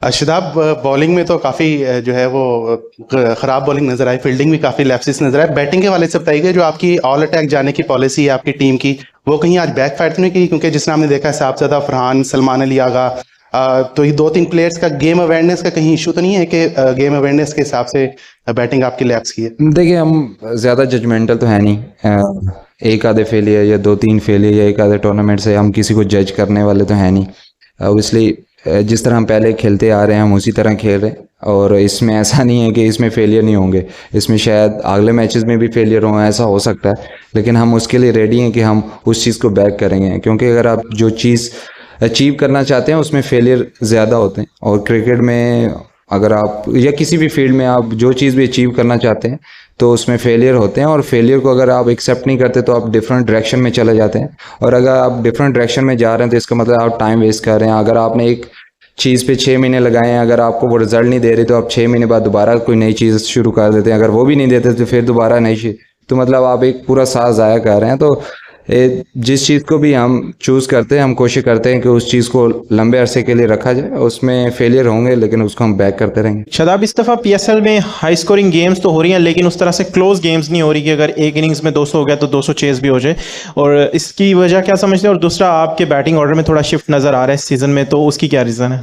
Shadab, bowling में तो काफ़ी जो है वो ख़राब बॉलिंग नज़र आई, फील्डिंग भी काफ़ी लैप्सेस नज़र आए। बैटिंग के वाले से बताइएगा, जो आपकी ऑल अटैक जाने की पॉलिसी है आपकी टीम की, वो कहीं आज बैकफायर तो नहीं की? क्योंकि जिसने हमने देखा है साहबजादा, फरहान, सलमान अली आगा, तो ये 2-3 प्लेयर्स का गेम अवेयरनेस का कहीं इशू तो नहीं है कि गेम अवेयरनेस के हिसाब से बैटिंग आपकी लैप्स की है? देखिए, हम ज़्यादा जजमेंटल तो है नहीं। एक आधे फेलियर या 2-3 फेलियर या एक आधे टूर्नामेंट से हम किसी को जज करने वाले तो है नहीं। ऑब्वियसली जिस तरह हम पहले खेलते आ रहे हैं हम उसी तरह खेल रहे हैं, और इसमें ऐसा नहीं है कि इसमें फेलियर नहीं होंगे। इसमें शायद अगले मैचेस में भी फेलियर हों, ऐसा हो सकता है, लेकिन हम उसके लिए रेडी हैं कि हम उस चीज़ को बैक करेंगे। क्योंकि अगर आप जो चीज़ अचीव करना चाहते हैं उसमें फेलियर ज़्यादा होते हैं, और क्रिकेट में अगर आप या किसी भी फील्ड में आप जो चीज़ भी अचीव करना चाहते हैं तो उसमें फेलियर होते हैं, और फेलियर को अगर आप एक्सेप्ट नहीं करते तो आप डिफरेंट डायरेक्शन में चले जाते हैं। और अगर आप डिफरेंट डायरेक्शन में जा रहे हैं तो इसका मतलब आप टाइम वेस्ट कर रहे हैं। अगर आपने एक चीज़ पे 6 महीने लगाए हैं, अगर आपको वो रिजल्ट नहीं दे रही तो आप 6 महीने बाद दोबारा कोई नई चीज़ शुरू कर देते हैं। अगर वो भी नहीं देते तो फिर दोबारा नई, तो मतलब आप एक पूरा साल ज़ाया कर रहे हैं। तो जिस चीज़ को भी हम चूज़ करते हैं हम कोशिश करते हैं कि उस चीज़ को लंबे अरसे के लिए रखा जाए। उसमें फेलियर होंगे लेकिन उसको हम बैक करते रहेंगे। शादाब, इस दफ़ा पीएसएल में हाई स्कोरिंग गेम्स तो हो रही हैं, लेकिन उस तरह से क्लोज गेम्स नहीं हो रही कि अगर एक इनिंग्स में 200 हो गया तो 200 चेस भी हो जाए, और इसकी वजह क्या समझते हैं? और दूसरा, आपके बैटिंग ऑर्डर में थोड़ा शिफ्ट नज़र आ रहा है इस सीज़न में, तो उसकी क्या रीज़न है?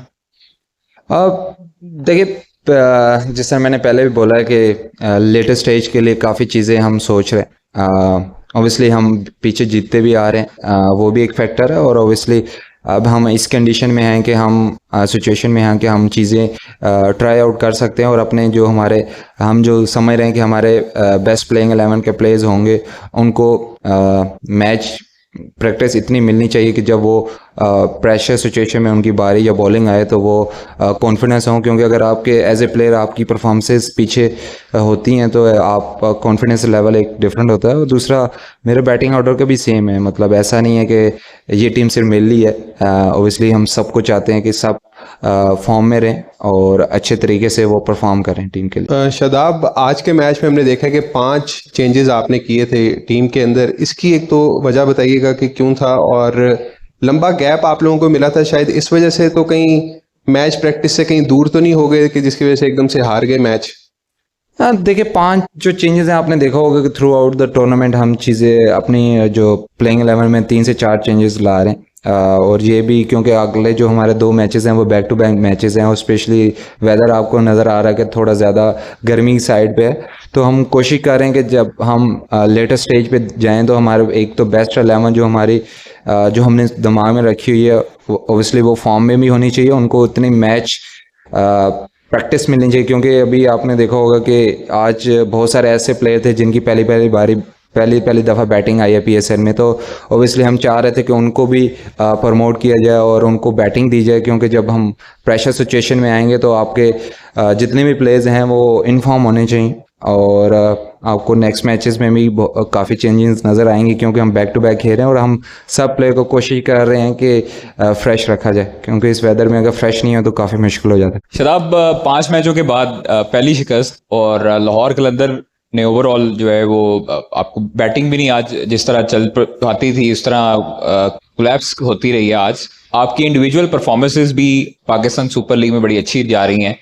देखिए, जिस तरह मैंने पहले भी बोला है कि लेटेस्ट स्टेज के लिए काफ़ी चीज़ें हम सोच रहे हैं। ऑब्वियसली हम पीछे जीतते भी आ रहे हैं, वो भी एक फैक्टर है। और ऑब्वियसली अब हम इस कंडीशन में हैं कि हम सिचुएशन में हैं कि हम चीज़ें ट्राई आउट कर सकते हैं, और अपने जो हमारे हम जो समझ रहे हैं कि हमारे बेस्ट प्लेइंग 11 के प्लेयर्स होंगे उनको मैच प्रैक्टिस इतनी मिलनी चाहिए कि जब वो प्रेशर सिचुएशन में उनकी बारी या बॉलिंग आए तो वो कॉन्फिडेंस हो। क्योंकि अगर आपके एज ए प्लेयर आपकी परफॉर्मेंसेस पीछे होती हैं तो आप कॉन्फिडेंस लेवल एक डिफरेंट होता है। और दूसरा, मेरे बैटिंग ऑर्डर का भी सेम है, मतलब ऐसा नहीं है कि ये टीम सिर्फ मेरे लिए है। ऑब्वियसली हम सबको चाहते हैं कि सब फॉर्म में रहें और अच्छे तरीके से वो परफॉर्म करें टीम के लिए। शादाब, आज के मैच में हमने देखा कि 5 चेंजेस आपने किए थे टीम के अंदर। इसकी एक तो वजह बताइएगा कि क्यों था, और लंबा गैप आप लोगों को मिला था, शायद इस वजह से तो कहीं मैच प्रैक्टिस से कहीं दूर तो नहीं हो गए कि जिसकी वजह से एकदम से हार गए मैच? देखिए, 5 जो चेंजेस हैं आपने देखा होगा कि थ्रू आउट द टूर्नामेंट हम चीज़ें अपनी जो प्लेइंग 11 में 3 से 4 चेंजेस ला रहे हैं। और ये भी क्योंकि अगले जो हमारे 2 मैचेस हैं वो बैक टू बैक मैचेस हैं, और स्पेशली वेदर आपको नज़र आ रहा है कि थोड़ा ज़्यादा गर्मी की साइड पे है। तो हम कोशिश कर रहे हैं कि जब हम लेटेस्ट स्टेज पे जाएं तो हमारे एक तो बेस्ट 11 जो हमारी जो हमने दिमाग में रखी हुई है ओबियसली वो फॉर्म में भी होनी चाहिए, उनको उतनी मैच प्रैक्टिस मिलनी चाहिए। क्योंकि अभी आपने देखा होगा कि आज बहुत सारे ऐसे प्लेयर थे जिनकी पहली दफ़ा बैटिंग आई है पीएसएल में, तो ओबियसली हम चाह रहे थे कि उनको भी प्रमोट किया जाए और उनको बैटिंग दी जाए। क्योंकि जब हम प्रेशर सिचुएशन में आएंगे तो आपके जितने भी प्लेयर्स हैं वो इनफॉर्म होने चाहिए, और आपको नेक्स्ट मैचेस में भी काफ़ी चेंजेस नज़र आएंगे। क्योंकि हम बैक टू बैक खेल रहे हैं और हम सब प्लेयर को कोशिश कर रहे हैं कि फ्रेश रखा जाए, क्योंकि इस वेदर में अगर फ्रेश नहीं हो तो काफ़ी मुश्किल हो जाता है। शदाब, 5 मैचों के बाद पहली शिकस्त, और लाहौर कलंदर ने ओवरऑल जो है वो आपको बैटिंग भी नहीं आज जिस तरह चल पाती थी उस तरह कोलैप्स होती रही है। आज आपकी इंडिविजुअल परफॉर्मेंसेस भी पाकिस्तान सुपर लीग में बड़ी अच्छी जा रही हैं।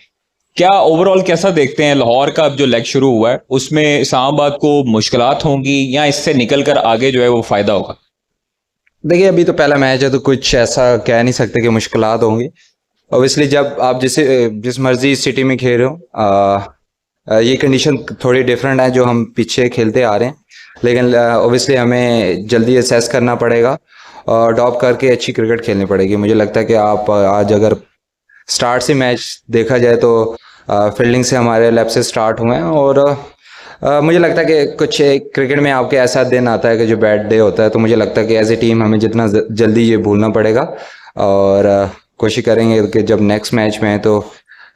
क्या ओवरऑल कैसा देखते हैं लाहौर का अब जो लेग शुरू हुआ है उसमें इस्लामाबाद को मुश्किलात होंगी या इससे निकल कर आगे जो है वो फायदा होगा? देखिए, अभी तो पहला मैच है तो कुछ ऐसा कह नहीं सकते कि मुश्किलात होंगी। ऑब्वियसली जब आप जिस मर्जी सिटी में खेल रहे हो ये कंडीशन थोड़ी डिफरेंट है जो हम पीछे खेलते आ रहे हैं, लेकिन ऑब्वियसली हमें जल्दी असेस करना पड़ेगा और अडॉप्ट करके अच्छी क्रिकेट खेलनी पड़ेगी। मुझे लगता है कि आप आज अगर स्टार्ट से मैच देखा जाए तो फील्डिंग से हमारे लेफ्ट से स्टार्ट हुए हैं, और मुझे लगता है कि कुछ क्रिकेट में आपके ऐसा दिन आता है कि जो बैड डे होता है, तो मुझे लगता है कि एज ए टीम हमें जितना जल्दी ये भूलना पड़ेगा, और कोशिश करेंगे कि जब नेक्स्ट मैच में है तो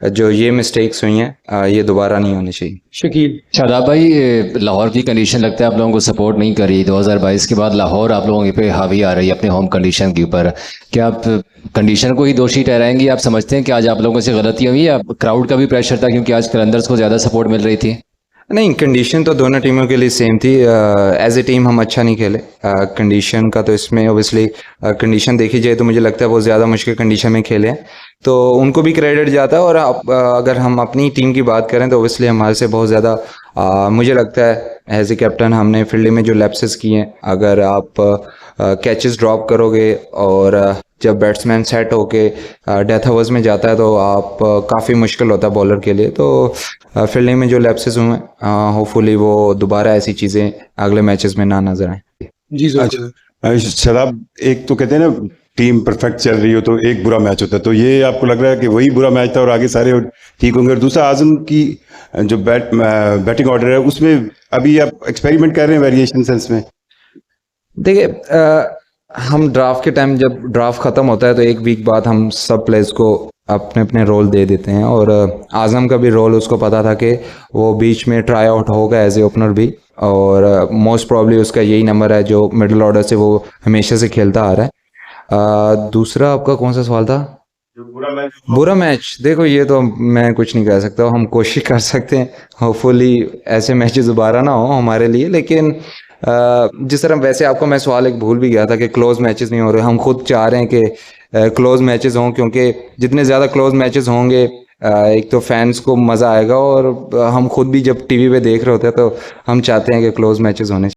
जो ये मिस्टेक्स हुई हैं ये दोबारा नहीं होनी चाहिए। शकील। शादाब भाई, लाहौर की कंडीशन लगता है आप लोगों को सपोर्ट नहीं कर रही। 2022 के बाद लाहौर आप लोगों पे हावी आ रही है अपने होम कंडीशन के ऊपर। क्या आप कंडीशन को ही दोषी ठहराएंगे? आप समझते हैं कि आज आप लोगों से गलती हुई, या क्राउड का भी प्रेशर था क्योंकि आज कलंदर्स को ज़्यादा सपोर्ट मिल रही थी? नहीं, कंडीशन तो दोनों टीमों के लिए सेम थी। एज ए टीम हम अच्छा नहीं खेले। कंडीशन का तो इसमें ओबियसली कंडीशन देखी जाए तो मुझे लगता है वो ज़्यादा मुश्किल कंडीशन में खेले हैं, तो उनको भी क्रेडिट जाता है। और अगर हम अपनी टीम की बात करें तो ओबियसली हमारे से बहुत ज़्यादा मुझे लगता है एज ए कैप्टन हमने फील्डिंग में जो लैप्सेस किए हैं, अगर आप कैचेस ड्रॉप करोगे और जब बैट्समैन सेट होके डेथ ओवर्स में जाता है तो आप काफ़ी मुश्किल होता है बॉलर के लिए। तो फील्डिंग में जो लैप्सेस हुए होपफुली वो दोबारा ऐसी चीज़ें अगले मैचेस में ना नजर आए। जी अच्छा शराब, एक तो कहते हैं ना टीम परफेक्ट चल रही हो तो एक बुरा मैच होता है, तो ये आपको लग रहा है कि वही बुरा मैच था और आगे सारे ठीक होंगे? और दूसरा, आजम की जो बैटिंग ऑर्डर है उसमें अभी आप एक्सपेरिमेंट कर रहे हैं वेरिएशन सेंस में? देखिए, हम ड्राफ्ट के टाइम जब ड्राफ्ट ख़त्म होता है तो एक वीक बाद हम सब प्लेयर्स को अपने अपने रोल दे देते हैं, और आज़म का भी रोल उसको पता था कि वो बीच में ट्राई आउट होगा एज ए ओपनर भी, और मोस्ट प्रॉब्ली उसका यही नंबर है जो मिडिल ऑर्डर से वो हमेशा से खेलता आ रहा है। दूसरा आपका कौन सा सवाल था? बुरा मैच, देखो ये तो मैं कुछ नहीं कह सकता, हम कोशिश कर सकते हैं होपफुली ऐसे मैचेस दोबारा ना हो हमारे लिए, लेकिन जिस तरह वैसे आपको मैं सवाल एक भूल भी गया था कि क्लोज मैचेस नहीं हो रहे, हम खुद चाह रहे हैं कि क्लोज मैचेस हों, क्योंकि जितने ज़्यादा क्लोज मैचेस होंगे एक तो फैंस को मज़ा आएगा, और हम खुद भी जब टीवी पे देख रहे होते हैं तो हम चाहते हैं कि क्लोज मैचेस होने